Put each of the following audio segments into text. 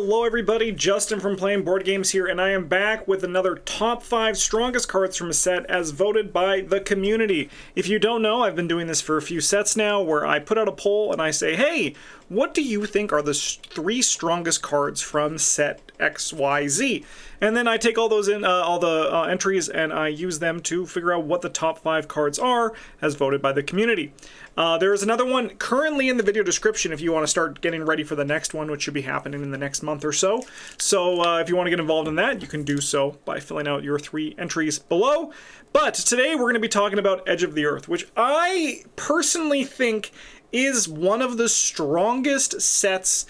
Hello everybody, Justin from Playing Board Games here, and I am back with another top 5 strongest cards from a set as voted by the community. If you don't know, I've been doing this for a few sets now where I put out a poll and I say, hey, what do you think are the 3 strongest cards from set XYZ? And then I take all those entries and I use them to figure out what the top 5 cards are as voted by the community. There is another one currently in the video description if you want to start getting ready for the next one, which should be happening in the next month or so. So if you want to get involved in that, you can do so by filling out your 3 entries below. But today we're going to be talking about Edge of the Earth, which I personally think is one of the strongest sets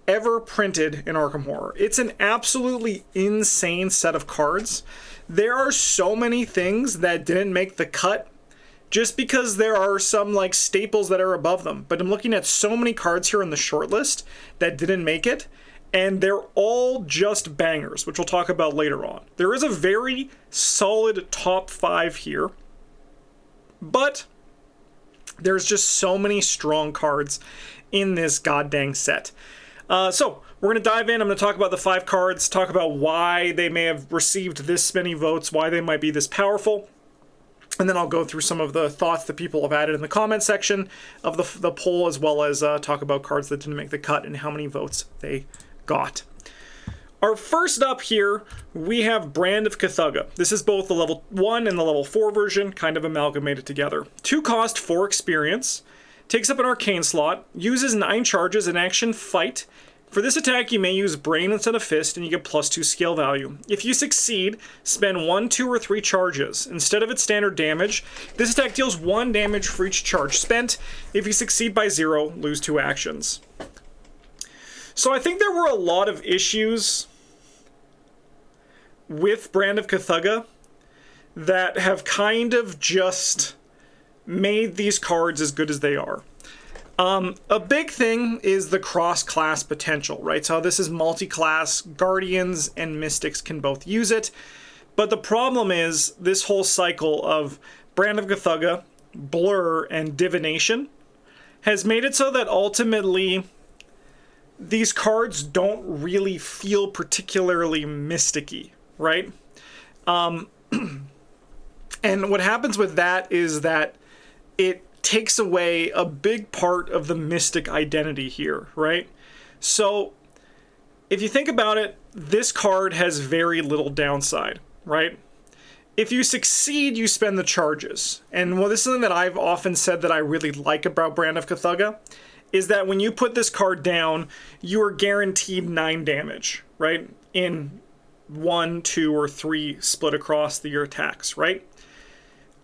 ever printed in Arkham Horror. It's an absolutely insane set of cards. There are so many things that didn't make the cut just because there are some like staples that are above them. But I'm looking at so many cards here on the short list that didn't make it, and they're all just bangers, which we'll talk about later on. There is a very solid top 5 here, but there's just so many strong cards in this goddamn set. So we're going to dive in. I'm going to talk about the 5 cards, talk about why they may have received this many votes, why they might be this powerful. And then I'll go through some of the thoughts that people have added in the comment section of the poll, as well as talk about cards that didn't make the cut and how many votes they got. Our first up here, we have Brand of Kathuga. This is both the level 1 and the level 4 version, kind of amalgamated together. 2 cost, 4 experience, takes up an arcane slot, uses 9 charges in action fight. For this attack, you may use Brain instead of Fist, and you get +2 scale value. If you succeed, spend 1, 2, or 3 charges. Instead of its standard damage, this attack deals 1 damage for each charge spent. If you succeed by 0, lose 2 actions. So I think there were a lot of issues with Brand of Kathuga that have kind of just made these cards as good as they are. A big thing is the cross-class potential, right? So this is multi-class. Guardians and Mystics can both use it. But the problem is this whole cycle of Brand of Kathuga, Blur, and Divination has made it so that ultimately these cards don't really feel particularly mysticky, right? And what happens with that is that it takes away a big part of the mystic identity here, right? So if you think about it, this card has very little downside, right? If you succeed, you spend the charges. And well, this is something that I've often said that I really like about Brand of Kathuga, is that when you put this card down, you are guaranteed 9 damage, right? In 1, 2, or 3 split across your attacks, right?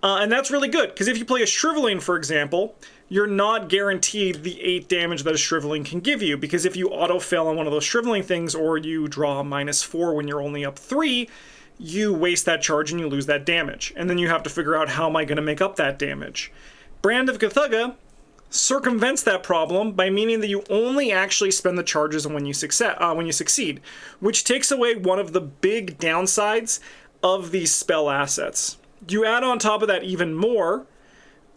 And that's really good, because if you play a Shriveling, for example, you're not guaranteed the 8 damage that a Shriveling can give you, because if you auto-fail on one of those Shriveling things, or you draw -4 when you're only up 3, you waste that charge and you lose that damage. And then you have to figure out, how am I going to make up that damage? Brand of Kathuga circumvents that problem by meaning that you only actually spend the charges when you succeed, which takes away one of the big downsides of these spell assets. You add on top of that even more,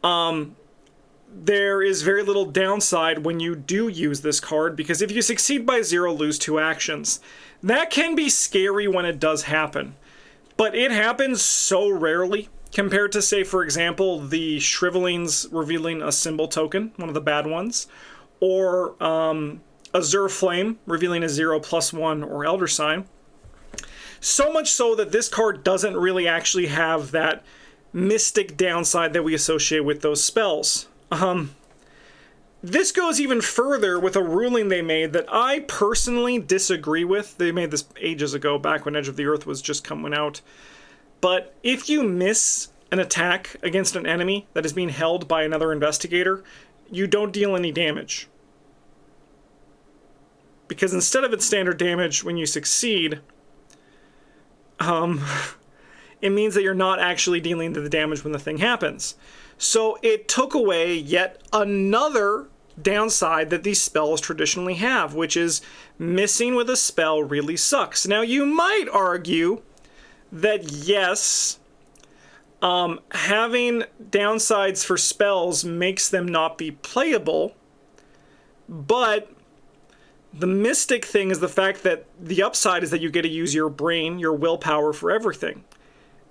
there is very little downside when you do use this card, because if you succeed by 0, lose 2 actions. That can be scary when it does happen, but it happens so rarely compared to, say, for example, the Shrivelings revealing a symbol token, one of the bad ones, or Azure Flame revealing a 0/1 or Elder Sign. So much so that this card doesn't really actually have that mystic downside that we associate with those spells. This goes even further with a ruling they made that I personally disagree with. They made this ages ago, back when Edge of the Earth was just coming out. But if you miss an attack against an enemy that is being held by another investigator, you don't deal any damage. Because instead of its standard damage when you succeed, it means that you're not actually dealing the damage when the thing happens. So it took away yet another downside that these spells traditionally have, which is missing with a spell really sucks. Now you might argue that yes, having downsides for spells makes them not be playable, but The mystic thing is the fact that the upside is that you get to use your brain, your willpower for everything.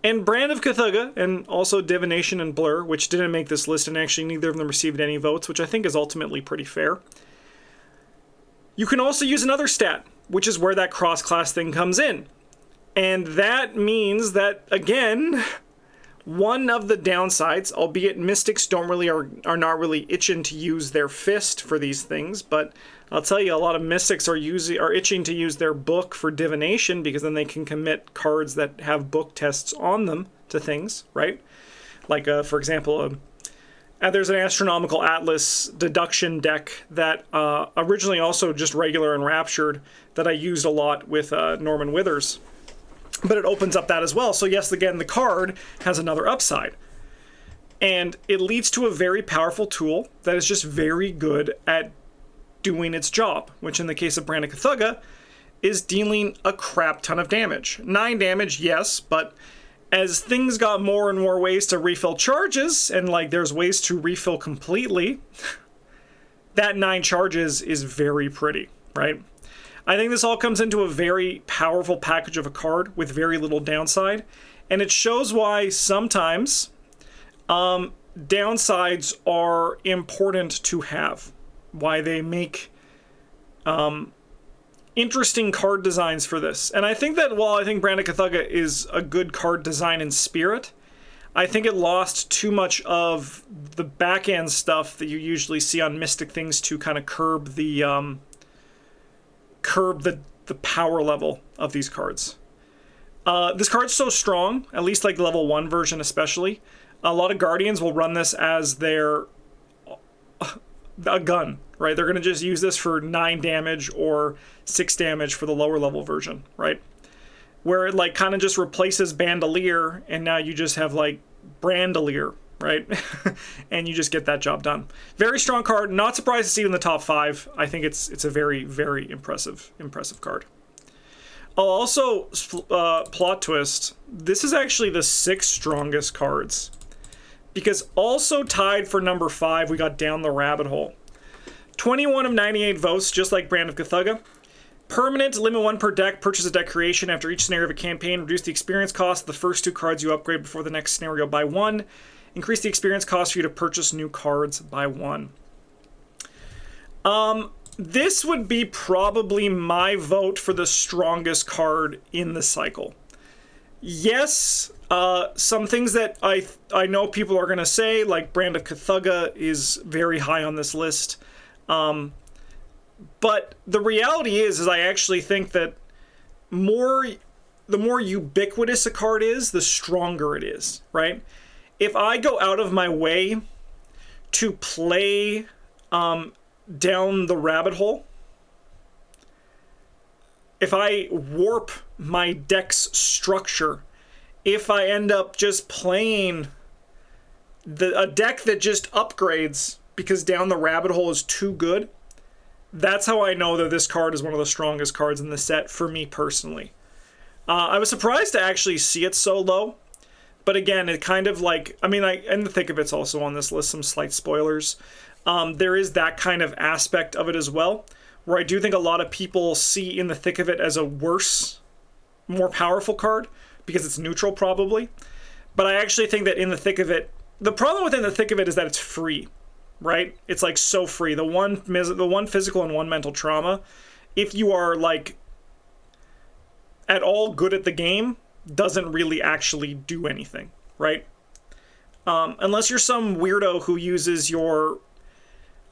And Brand of Kathuga, and also Divination and Blur, which didn't make this list, and actually neither of them received any votes, which I think is ultimately pretty fair. You can also use another stat, which is where that cross-class thing comes in. And that means that, again, one of the downsides, albeit mystics are not really itching to use their fist for these things, but I'll tell you, a lot of mystics are itching to use their book for divination, because then they can commit cards that have book tests on them to things, right? Like, for example, there's an Astronomical Atlas deduction deck that originally also just regular Enraptured that I used a lot with Norman Withers. But it opens up that as well. So yes, again, the card has another upside. And it leads to a very powerful tool that is just very good at doing its job, which in the case of Brand of Kathuga is dealing a crap ton of damage. 9 damage, yes, but as things got more and more ways to refill charges, and like there's ways to refill completely, that 9 charges is very pretty, right? I think this all comes into a very powerful package of a card with very little downside, and it shows why sometimes downsides are important to have. Why they make interesting card designs for this. And I think that while I think Brand of Kathuga is a good card design in spirit, I think it lost too much of the back end stuff that you usually see on Mystic things to kind of curb the power level of these cards. This card's so strong, at least like level 1 version especially. A lot of Guardians will run this as their a gun, right? They're going to just use this for 9 damage or 6 damage for the lower level version, right? Where it like kind of just replaces Bandolier, and now you just have like Brandolier, right? And you just get that job done. Very strong card. Not surprised to see it in the top 5. I think it's a very, very impressive card. I'll also plot twist. This is actually the 6th strongest cards. Because also tied for number 5, we got Down the Rabbit Hole. 21 of 98 votes, just like Brand of Kathuga. Permanent, limit 1 per deck, purchase a deck creation after each scenario of a campaign, reduce the experience cost of the first 2 cards you upgrade before the next scenario by 1. Increase the experience cost for you to purchase new cards by 1. This would be probably my vote for the strongest card in the cycle. Yes, some things that I know people are going to say, like Brand of Kathuga is very high on this list. But the reality is I actually think that the more ubiquitous a card is, the stronger it is, right? If I go out of my way to play Down the Rabbit Hole, if I warp my deck's structure, if I end up just playing a deck that just upgrades because Down the Rabbit Hole is too good, that's how I know that this card is one of the strongest cards in the set for me personally. I was surprised to actually see it so low, but again, it kind of like, I mean, in the thick of it's also on this list, some slight spoilers. There is that kind of aspect of it as well, where I do think a lot of people see In the Thick of It as a worse, more powerful card, because it's neutral probably. But I actually think that In the Thick of It, the problem with In the Thick of It is that it's free, right? It's like so free. The one physical and 1 mental trauma, if you are like at all good at the game, doesn't really actually do anything, right? Unless you're some weirdo who uses your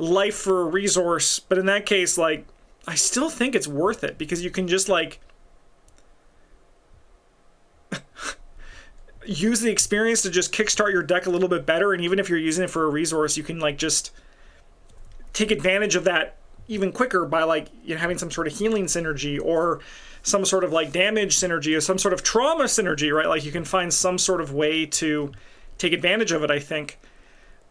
life for a resource, but in that case, like, I still think it's worth it, because you can just like use the experience to just kickstart your deck a little bit better, and even if you're using it for a resource, you can like just take advantage of that even quicker by like, you know, having some sort of healing synergy or some sort of like damage synergy or some sort of trauma synergy, right? Like you can find some sort of way to take advantage of it, I think.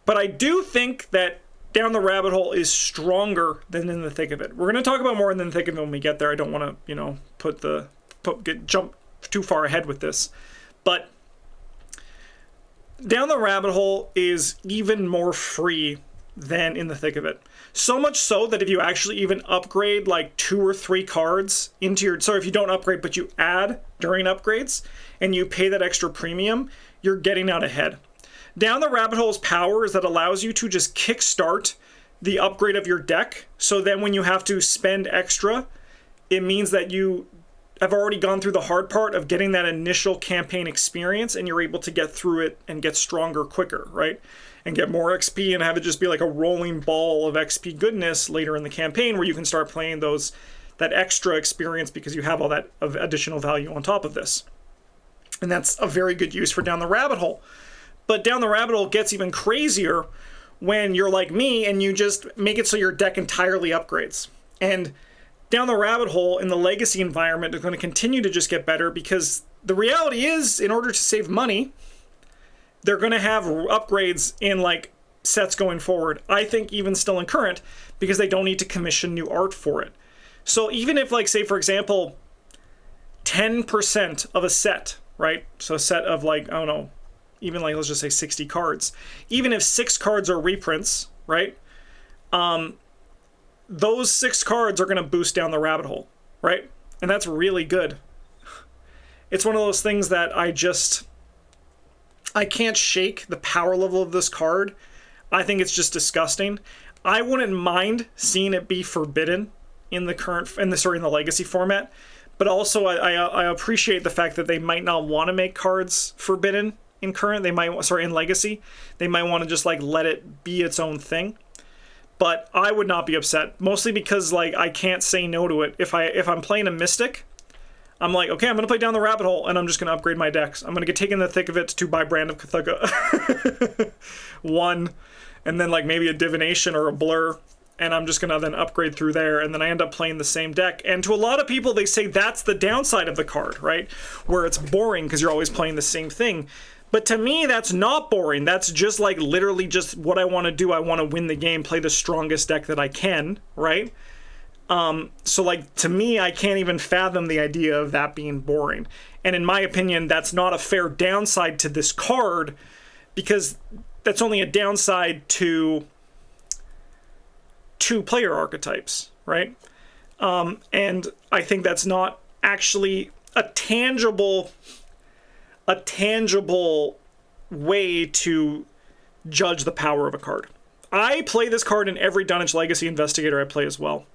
But I do think that Down the Rabbit Hole is stronger than In the Thick of It. We're going to talk about more In the Thick of It when we get there. I don't want to, you know, jump too far ahead with this. But Down the Rabbit Hole is even more free than In the Thick of It. So much so that if you actually even upgrade like 2 or 3 cards into your, so if you don't upgrade but you add during upgrades and you pay that extra premium, you're getting out ahead. Down the Rabbit Hole's power is that allows you to just kickstart the upgrade of your deck. So then when you have to spend extra, it means that you have already gone through the hard part of getting that initial campaign experience, and you're able to get through it and get stronger quicker, right? And get more XP and have it just be like a rolling ball of XP goodness later in the campaign, where you can start playing that extra experience because you have all that additional value on top of this. And that's a very good use for Down the Rabbit Hole. But Down the Rabbit Hole gets even crazier when you're like me and you just make it so your deck entirely upgrades. And Down the Rabbit Hole in the Legacy environment is going to continue to just get better, because the reality is, in order to save money, they're going to have upgrades in like sets going forward. I think even still in current, because they don't need to commission new art for it. So even if, like, say for example, 10% of a set, right? So a set of like, I don't know, even like, let's just say 60 cards. Even if 6 cards are reprints, right? Those 6 cards are going to boost Down the Rabbit Hole, right? And that's really good. It's one of those things that I can't shake the power level of this card. I think it's just disgusting. I wouldn't mind seeing it be forbidden in the Legacy format, but also I appreciate the fact that they might not want to make cards forbidden in current. In Legacy, they might want to just like let it be its own thing. But I would not be upset, mostly because like I can't say no to it. If I'm playing a Mystic, I'm like, okay, I'm gonna play Down the Rabbit Hole, and I'm just gonna upgrade my decks. I'm gonna get taken in the thick of it to buy Brand of Kathuga 1, and then like maybe a Divination or a Blur, and I'm just gonna then upgrade through there, and then I end up playing the same deck. And to a lot of people, they say that's the downside of the card, right? Where it's boring because you're always playing the same thing. But to me, that's not boring. That's just like literally just what I want to do. I want to win the game, play the strongest deck that I can, right? So like, to me, I can't even fathom the idea of that being boring. And in my opinion, that's not a fair downside to this card, because that's only a downside to 2 player archetypes, right? And I think that's not actually a tangible way to judge the power of a card. I play this card in every Dunwich Legacy Investigator I play as well.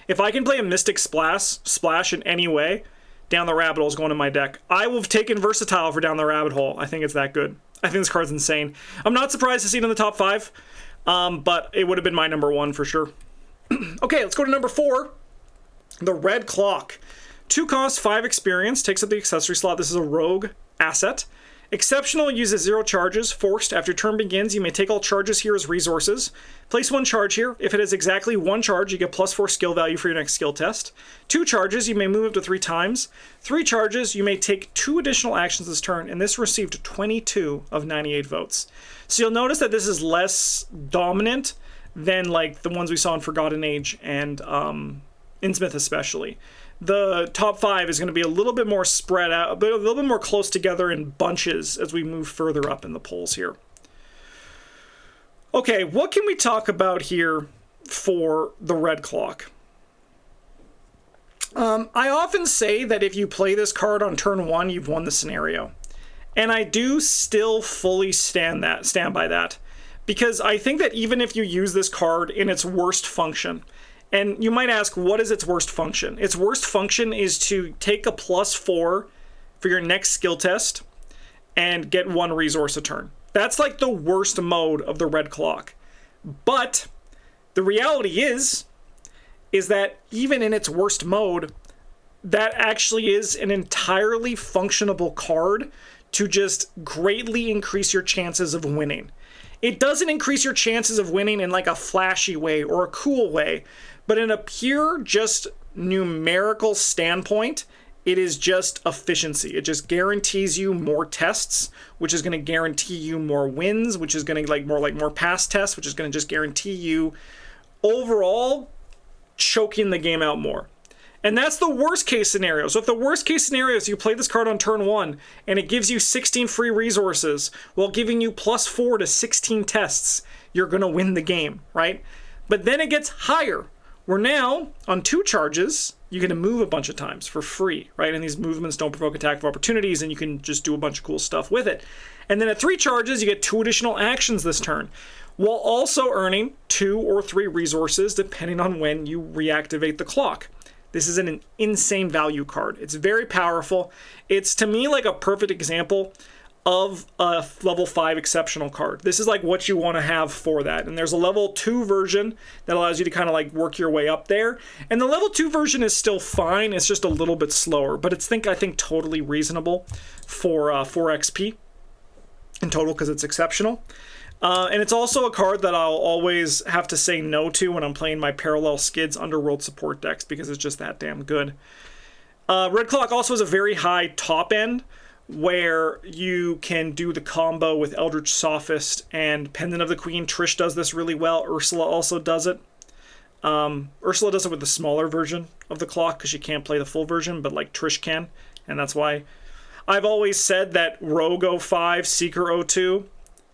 If I can play a Mystic Splash in any way, Down the Rabbit Hole is going in my deck. I will have taken Versatile for Down the Rabbit Hole. I think it's that good. I think this card's insane. I'm not surprised to see it in the top 5, but it would have been my number 1 for sure. Okay, let's go to number 4. The Red Clock. 2 cost, 5 experience, takes up the accessory slot. This is a rogue asset. Exceptional, uses 0 charges. Forced, after turn begins, you may take all charges here as resources. Place 1 charge here. If it has exactly 1 charge, you get +4 skill value for your next skill test. 2 charges, you may move up to 3 times. 3 charges, you may take 2 additional actions this turn, and this received 22 of 98 votes. So you'll notice that this is less dominant than like the ones we saw in Forgotten Age and Innsmouth especially. The top 5 is going to be a little bit more spread out, but a little bit more close together in bunches as we move further up in the polls here. Okay, what can we talk about here for the Red Clock? I often say that if you play this card on turn 1, you've won the scenario. And I do still fully stand by that. Because I think that even if you use this card in its worst function, and you might ask, what is its worst function? Its worst function is to take a +4 for your next skill test and get 1 resource a turn. That's like the worst mode of the Red Clock. But the reality is that even in its worst mode, that actually is an entirely functionable card to just greatly increase your chances of winning. It doesn't increase your chances of winning in like a flashy way or a cool way, but in a pure just numerical standpoint, it is just efficiency. It just guarantees you more tests, which is going to guarantee you more wins, which is going to more pass tests, which is going to just guarantee you overall choking the game out more. And that's the worst case scenario. So if the worst case scenario is you play this card on turn 1 and it gives you 16 free resources while giving you +4 to 16 tests, you're going to win the game, right? But then it gets higher, where now, on 2 charges, you get to move a bunch of times for free, right? And these movements don't provoke attack of opportunities, and you can just do a bunch of cool stuff with it. And then at 3 charges, you get 2 additional actions this turn, while also earning 2 or 3 resources, depending on when you reactivate the clock. This is an insane value card. It's very powerful. It's, to me, like a perfect example of a level 5 exceptional card. This is like what you want to have for that. And there's a level 2 version that allows you to kind of like work your way up there. And the level 2 version is still fine. It's just a little bit slower, but it's I think totally reasonable for 4 XP in total because it's exceptional. And it's also a card that I'll always have to say no to when I'm playing my Parallel Skids Underworld support decks because it's just that damn good. Red Clock also has a very high top end where you can do the combo with Eldritch Sophist and Pendant of the Queen. Trish does this really well. Ursula also does it. Ursula does it with the smaller version of the clock because she can't play the full version, but like Trish can. And that's why I've always said that Rogue 05, Seeker 02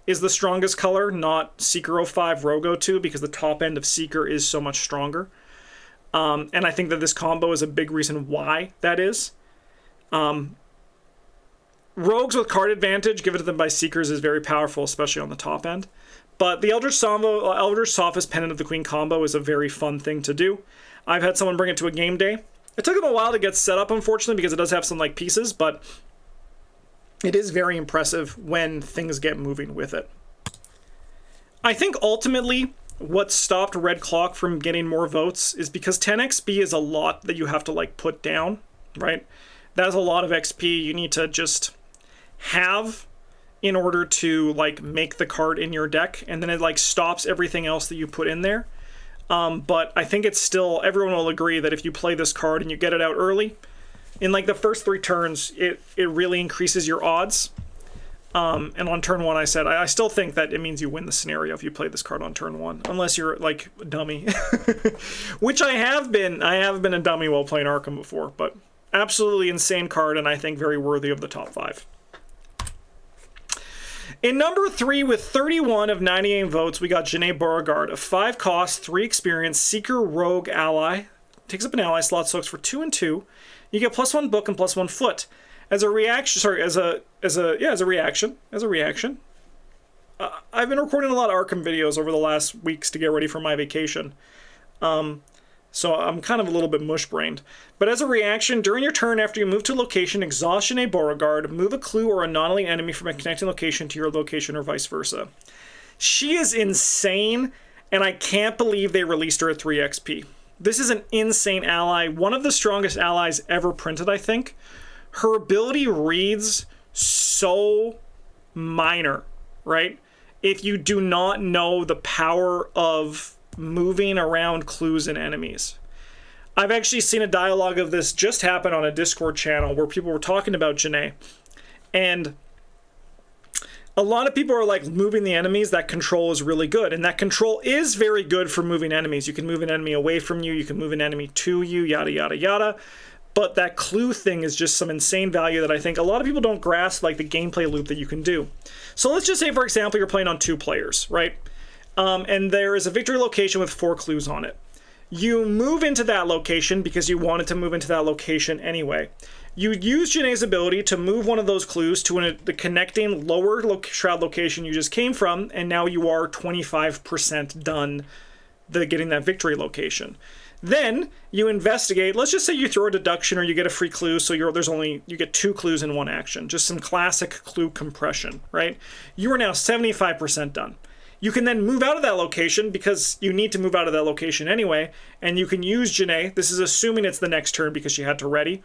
is the strongest color, not Seeker 05, Rogue 02, because the top end of Seeker is so much stronger. And I think that this combo is a big reason why that is. Rogues with card advantage given to them by Seekers is very powerful, especially on the top end. But the Eldritch Sophist Pendant of the Queen combo is a very fun thing to do. I've had someone bring it to a game day. It took them a while to get set up, unfortunately, because it does have some like pieces, but it is very impressive when things get moving with it. I think ultimately what stopped Red Clock from getting more votes is because 10 XP is a lot that you have to like put down, right? That's a lot of XP you need to just have in order to like make the card in your deck, and then it like stops everything else that you put in there. But I think it's still, everyone will agree that if you play this card and you get it out early, in like the first 3 turns, it really increases your odds. And on turn 1, I said, I still think that it means you win the scenario if you play this card on turn 1, unless you're like a dummy, which I have been. I have been a dummy while playing ARKHAM before, but absolutely insane card, and I think very worthy of the top 5. In number 3, with 31 of 98 votes, we got Janae Boragard, a 5 cost, 3 experience, Seeker Rogue ally. Takes up an ally slot, soaks for 2 and 2. You get +1 book and +1 foot. As a reaction, as a reaction. I've been recording a lot of ARKHAM videos over the last weeks to get ready for my vacation. So I'm kind of a little bit mush-brained. But as a reaction, during your turn after you move to a location, exhaust Janae Boragard, move a clue or a non-elite enemy from a connecting location to your location or vice versa. She is insane, and I can't believe they released her at 3 XP. This is an insane ally, one of the strongest allies ever printed, I think. Her ability reads so minor, right? If you do not know the power of moving around clues and enemies. I've actually seen a dialogue of this just happen on a Discord channel where people were talking about Janae, and a lot of people are like, moving the enemies, that control is really good, and that control is very good for moving enemies. You can move an enemy away from you, you can move an enemy to you, yada yada yada. But that clue thing is just some insane value that I think a lot of people don't grasp, like the gameplay loop that you can do. So let's just say, for example, you're playing on 2 players, right? And there is a victory location with 4 clues on it. You move into that location because you wanted to move into that location anyway. You use Janae's ability to move one of those clues to the connecting lower shroud location you just came from, and now you are 25% done getting that victory location. Then you investigate. Let's just say you throw a deduction or you get a free clue, so you get 2 clues in 1 action. Just some classic clue compression, right? You are now 75% done. You can then move out of that location because you need to move out of that location anyway, and you can use Janae. This is assuming it's the next turn because she had to ready.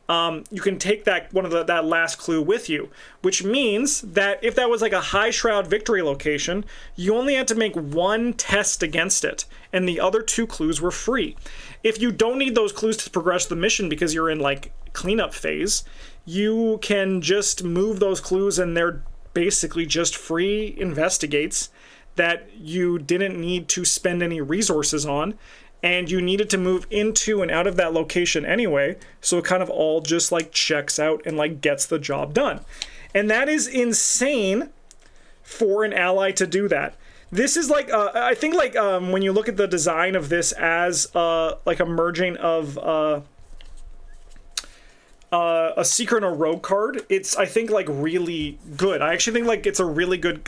You can take that last clue with you, which means that if that was like a high shroud victory location, you only had to make 1 test against it, and the other 2 clues were free. If you don't need those clues to progress the mission because you're in like cleanup phase, you can just move those clues, and they're basically just free investigates that you didn't need to spend any resources on, and you needed to move into and out of that location anyway, so it kind of all just like checks out and like gets the job done. And that is insane for an ally to do that. This is like, I think like when you look at the design of this as like a merging of a Seeker and a Rogue card, it's, I think, like really good. I actually think like it's a really good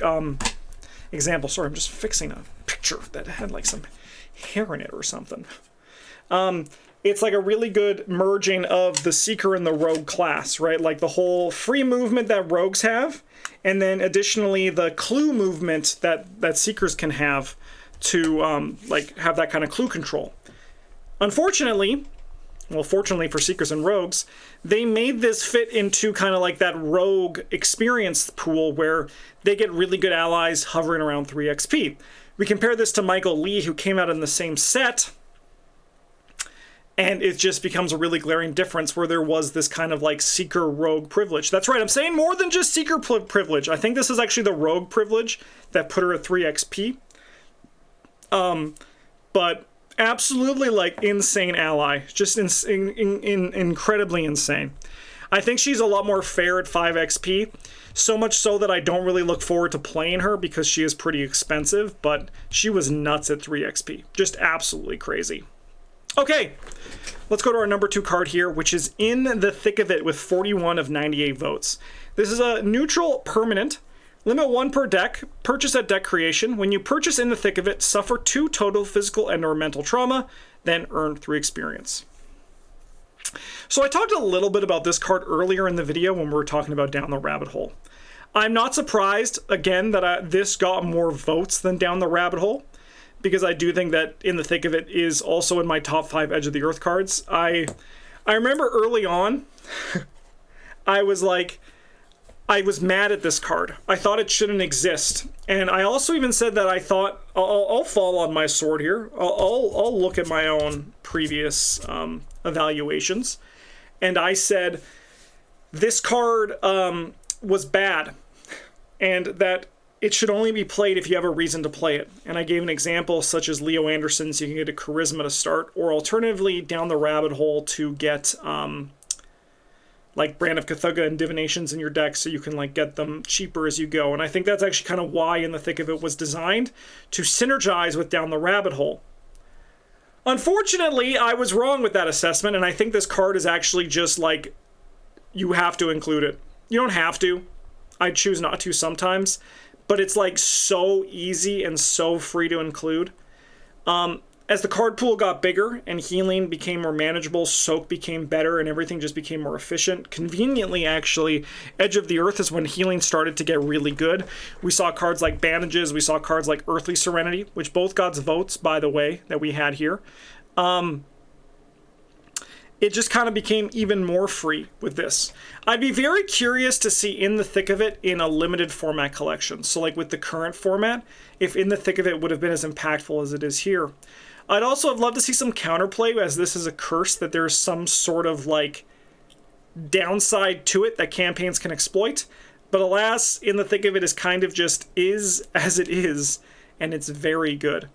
example. Sorry, I'm just fixing a picture that had like some hair in it or something. It's like a really good merging of the Seeker and the Rogue class, right? Like the whole free movement that Rogues have, and then additionally the clue movement that Seekers can have to like have that kind of clue control. Unfortunately, well, fortunately for Seekers and Rogues, they made this fit into kind of like that Rogue experience pool where they get really good allies hovering around 3 XP. We compare this to Michael Lee, who came out in the same set, and it just becomes a really glaring difference where there was this kind of like Seeker Rogue privilege. That's right, I'm saying more than just Seeker privilege. I think this is actually the Rogue privilege that put her at 3 XP. But absolutely like insane ally, just incredibly insane. I think she's a lot more fair at 5 XP, so much so that I don't really look forward to playing her because she is pretty expensive, but she was nuts at 3 XP. Just absolutely crazy. Okay, let's go to our number 2 card here, which is In the Thick of It with 41 of 98 votes. This is a neutral permanent. Limit 1 per deck. Purchase at deck creation. When you purchase In the Thick of It, suffer 2 total physical and or mental trauma, then earn 3 experience. So I talked a little bit about this card earlier in the video when we were talking about Down the Rabbit Hole. I'm not surprised, again, that this got more votes than Down the Rabbit Hole, because I do think that In the Thick of It is also in my top 5 Edge of the Earth cards. I remember early on, I was mad at this card. I thought it shouldn't exist. And I also even said that I thought, I'll fall on my sword here. I'll look at my own previous evaluations. And I said this card was bad, and that it should only be played if you have a reason to play it. And I gave an example such as Leo Anderson, so you can get a charisma to start, or alternatively Down the Rabbit Hole to get like Brand of Kathuga and Divinations in your deck, so you can like get them cheaper as you go. And I think that's actually kind of why In the Thick of It was designed, to synergize with Down the Rabbit Hole. Unfortunately, I was wrong with that assessment, and I think this card is actually just like, you have to include it. You don't have to. I choose not to sometimes, but it's like so easy and so free to include. As the card pool got bigger and healing became more manageable, soak became better, and everything just became more efficient. Conveniently, actually, Edge of the Earth is when healing started to get really good. We saw cards like Bandages, we saw cards like Earthly Serenity, which both got votes, by the way, that we had here. It just kind of became even more free with this. I'd be very curious to see In the Thick of It in a limited format collection. So like with the current format, if In the Thick of It would have been as impactful as it is here. I'd also have loved to see some counterplay, as this is a curse, that there's some sort of like downside to it that campaigns can exploit. But alas, In the Thick of It is kind of just is as it is, and it's very good.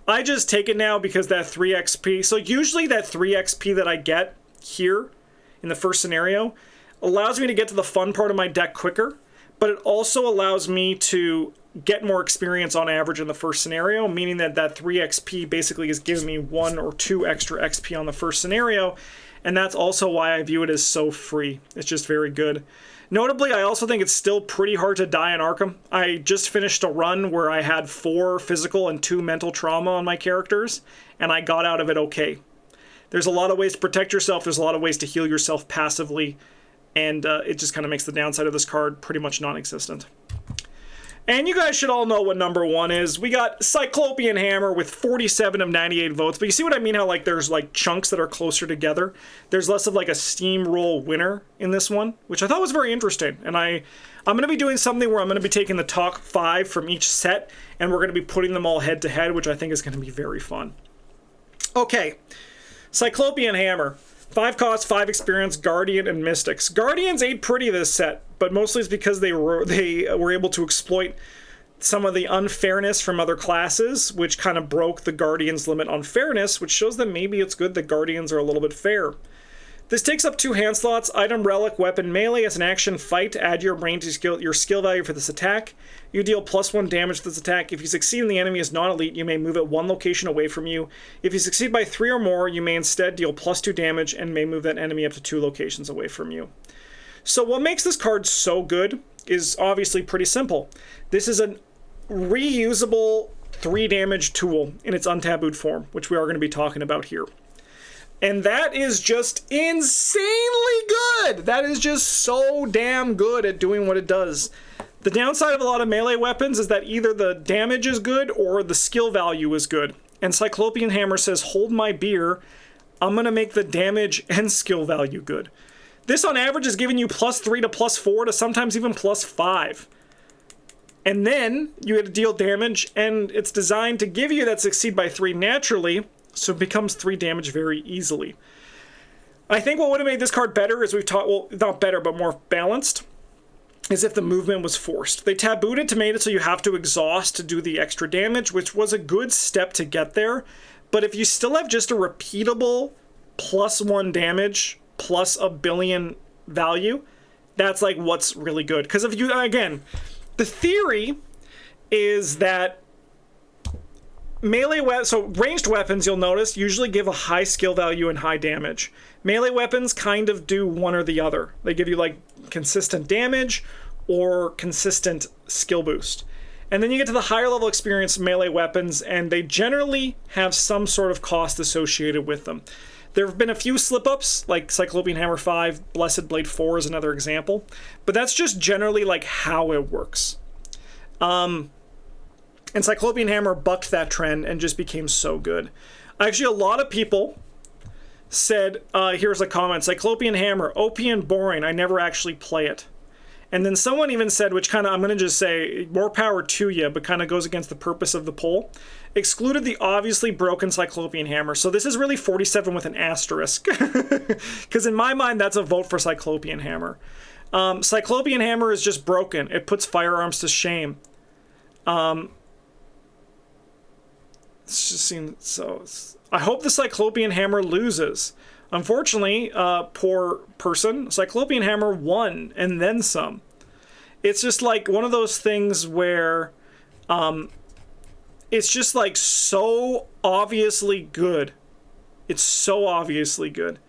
I just take it now because that 3 XP, so usually that 3 XP that I get here in the first scenario allows me to get to the fun part of my deck quicker, but it also allows me to get more experience on average in the first scenario, meaning that that 3 XP basically is giving me 1 or 2 extra XP on the first scenario, and that's also why I view it as so free. It's just very good. Notably, I also think it's still pretty hard to die in Arkham. I just finished a run where I had 4 physical and 2 mental trauma on my characters, and I got out of it okay. There's a lot of ways to protect yourself, there's a lot of ways to heal yourself passively, and it just kind of makes the downside of this card pretty much non-existent. And you guys should all know what number 1 is. We got Cyclopian Hammer with 47 of 98 votes. But you see what I mean, how like there's like chunks that are closer together? There's less of like a steamroll winner in this one, which I thought was very interesting. And I'm going to be doing something where I'm going to be taking the top 5 from each set, and we're going to be putting them all head to head, which I think is going to be very fun. Okay, Cyclopian Hammer. 5 cost, 5 experience, Guardian, and Mystics. Guardians ain't pretty this set, but mostly it's because they were able to exploit some of the unfairness from other classes, which kind of broke the Guardians' limit on fairness, which shows that maybe it's good that Guardians are a little bit fair. This takes up 2 hand slots. Item, relic, weapon, melee. As an action, fight. Add your brain to your skill value for this attack. You deal +1 damage to this attack. If you succeed and the enemy is not elite, you may move it 1 location away from you. If you succeed by 3 or more, you may instead deal +2 damage and may move that enemy up to 2 locations away from you. So what makes this card so good is obviously pretty simple. This is a reusable 3 damage tool in its untabooed form, which we are going to be talking about here. And that is just insanely good! That is just so damn good at doing what it does. The downside of a lot of melee weapons is that either the damage is good or the skill value is good. And Cyclopian Hammer says, hold my beer, I'm gonna make the damage and skill value good. This on average is giving you +3 to +4 to sometimes even +5. And then you get to deal damage, and it's designed to give you that succeed by 3 naturally, so it becomes 3 damage very easily. I think what would have made this card better is we've taught, well, not better, but more balanced, is if the movement was forced. They tabooed it to make it so you have to exhaust to do the extra damage, which was a good step to get there. But if you still have just a repeatable +1 damage plus a billion value, that's like what's really good. Because if you, again, the theory is that so ranged weapons, you'll notice, usually give a high skill value and high damage. Melee weapons kind of do one or the other. They give you like consistent damage or consistent skill boost. And then you get to the higher level experience melee weapons, and they generally have some sort of cost associated with them. There have been a few slip-ups, like Cyclopian Hammer 5, Blessed Blade 4 is another example, but that's just generally like how it works. And Cyclopian Hammer bucked that trend and just became so good. Actually, a lot of people said, here's a comment, Cyclopian Hammer, OP and boring, I never actually play it. And then someone even said, which kind of, I'm going to just say, more power to you, but kind of goes against the purpose of the poll, excluded the obviously broken Cyclopian Hammer. So this is really 47 with an asterisk. Because in my mind, that's a vote for Cyclopian Hammer. Cyclopian Hammer is just broken. It puts firearms to shame. It's just seems so. I hope the Cyclopian Hammer loses. Unfortunately, poor person, Cyclopian Hammer won and then some. It's just like one of those things where it's just like so obviously good. It's so obviously good.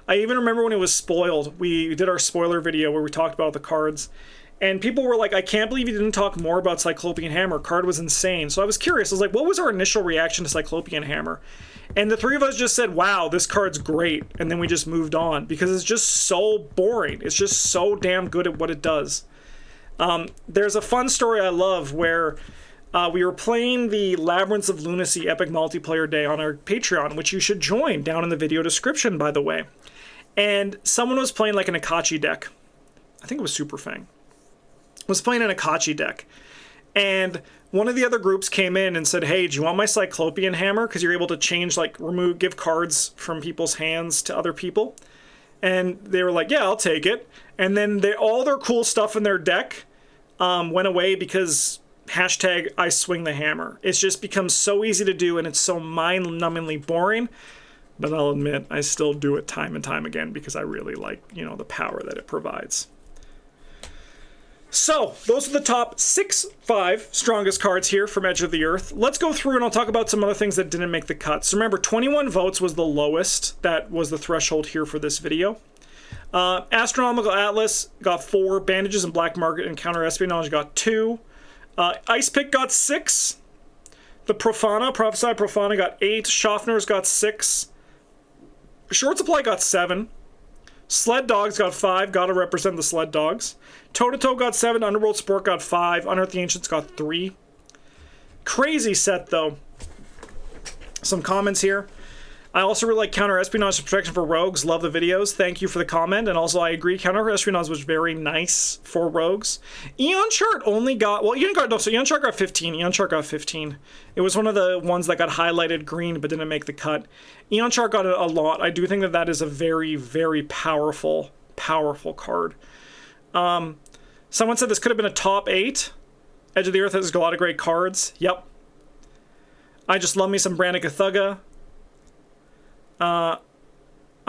I even remember when it was spoiled. We did our spoiler video where we talked about the cards. And people were like, I can't believe you didn't talk more about Cyclopian Hammer. Card was insane. So I was curious. I was like, what was our initial reaction to Cyclopian Hammer? And the 3 of us just said, wow, this card's great. And then we just moved on because it's just so boring. It's just so damn good at what it does. There's a fun story I love where we were playing the Labyrinths of Lunacy Epic Multiplayer Day on our Patreon, which you should join down in the video description, by the way. And someone was playing like an Akachi deck. I think it was Super Fang. Was playing an Akachi deck, and one of the other groups came in and said, hey, do you want my Cyclopian Hammer? Because you're able to change, like, give cards from people's hands to other people. And they were like, yeah, I'll take it. And then all their cool stuff in their deck went away because hashtag I swing the hammer. It's just become so easy to do, and it's so mind-numbingly boring. But I'll admit, I still do it time and time again because I really like, you know, the power that it provides. So, those are the top 5 strongest cards here from Edge of the Earth. Let's go through and I'll talk about some other things that didn't make the cut. So remember, 21 votes was the lowest. That was the threshold here for this video. Astronomical Atlas got 4. Bandages and Black Market and Counter Espionage got 2. Ice Pick got 6. The Prophesy Profana got 8. Schaffner's got 6. Short Supply got 7. Sled Dogs got 5, gotta represent the Sled Dogs. Toe-to-Toe got 7, Underworld Sport got 5, Unearth the Ancients got 3. Crazy set, though. Some comments here. I also really like Counter Espionage Protection for Rogues. Love the videos. Thank you for the comment. And also, I agree, Counter Espionage was very nice for Rogues. Eon Chart only got... Well, Eon Chart got 15. Eon Chart got 15. It was one of the ones that got highlighted green but didn't make the cut. Eon Chart got a lot. I do think that that is a very, very powerful card. Someone said this could have been a top 8. Edge of the Earth has a lot of great cards. Yep. I just love me some Brandon Kathuga.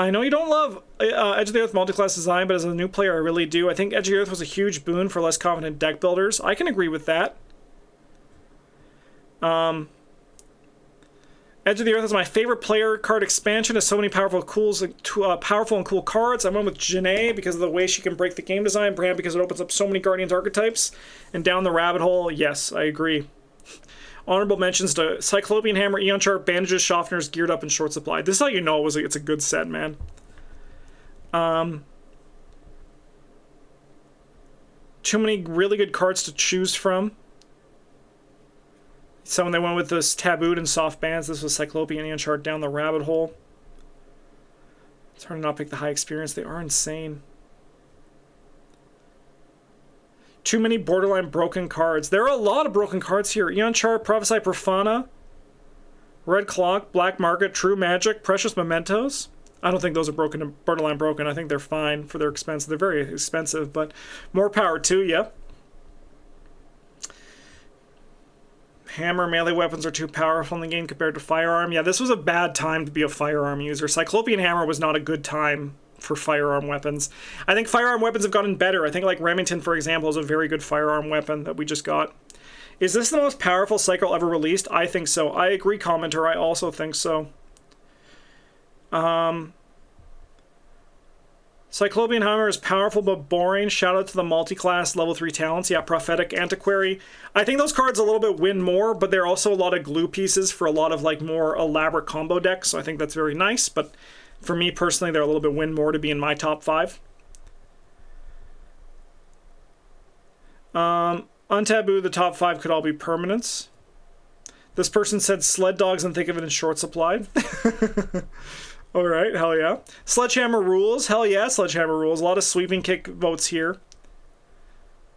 I know you don't love Edge of the Earth multi-class design, but as a new player, I really do. I think Edge of the Earth was a huge boon for less confident deck builders. I can agree with that. Edge of the Earth is my favorite player card expansion. Has so many powerful and cool cards. I went with Janae because of the way she can break the game design. Bram because it opens up so many Guardians archetypes. And down the rabbit hole, yes, I agree. Honorable mentions to Cyclopian Hammer, Eon Chart, Bandages, Schaffners, Geared Up, and Short Supply. This is how you know it's a good set, man. Too many really good cards to choose from. So when they went with this Tabooed and Soft Bands, this was Cyclopean Eon Chart down the rabbit hole. It's hard to not pick the high experience. They are insane. Too many borderline broken cards. There are a lot of broken cards here. Eon Chart, Prophesy Profana, Red Clock, Black Market, True Magic, Precious Mementos. I don't think those are broken, borderline broken. I think they're fine for their expense. They're very expensive, but more power to you. Hammer, melee weapons are too powerful in the game compared to firearm. Yeah, this was a bad time to be a firearm user. Cyclopean Hammer was not a good time for firearm weapons. I think firearm weapons have gotten better. I think like Remington, for example, is a very good firearm weapon that we just got. Is this the most powerful cycle ever released? I think so. I agree, commenter. I also think so. Cyclopean Hammer is powerful but boring. Shout out to the multi-class level 3 talents. Yeah, Prophetic, Antiquary. I think those cards a little bit win more, but they're also a lot of glue pieces for a lot of like more elaborate combo decks, so I think that's very nice, but for me personally, they're a little bit win more to be in my top 5. Untaboo, the top 5 could all be permanents. This person said sled dogs and think of it in short supply. Alright, hell yeah. Sledgehammer rules. Hell yeah, Sledgehammer rules. A lot of sweeping kick votes here.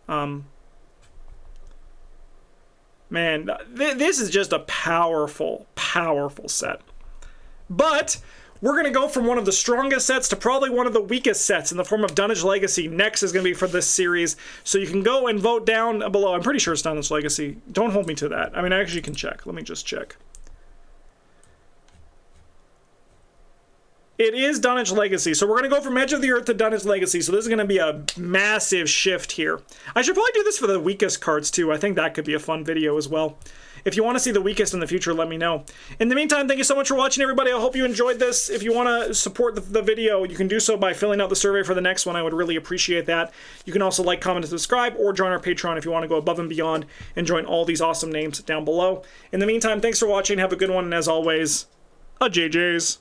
Man, this is just a powerful, powerful set. But we're going to go from one of the strongest sets to probably one of the weakest sets in the form of Dunnage Legacy. Next is going to be for this series. So you can go and vote down below. I'm pretty sure it's Dunnage Legacy. Don't hold me to that. I mean, I actually can check. Let me just check. It is Dunnage Legacy, so we're going to go from Edge of the Earth to Dunnage Legacy, so this is going to be a massive shift here. I should probably do this for the weakest cards, too. I think that could be a fun video as well. If you want to see the weakest in the future, let me know. In the meantime, thank you so much for watching, everybody. I hope you enjoyed this. If you want to support the video, you can do so by filling out the survey for the next one. I would really appreciate that. You can also like, comment, and subscribe, or join our Patreon if you want to go above and beyond and join all these awesome names down below. In the meantime, thanks for watching. Have a good one, and as always, a JJ's.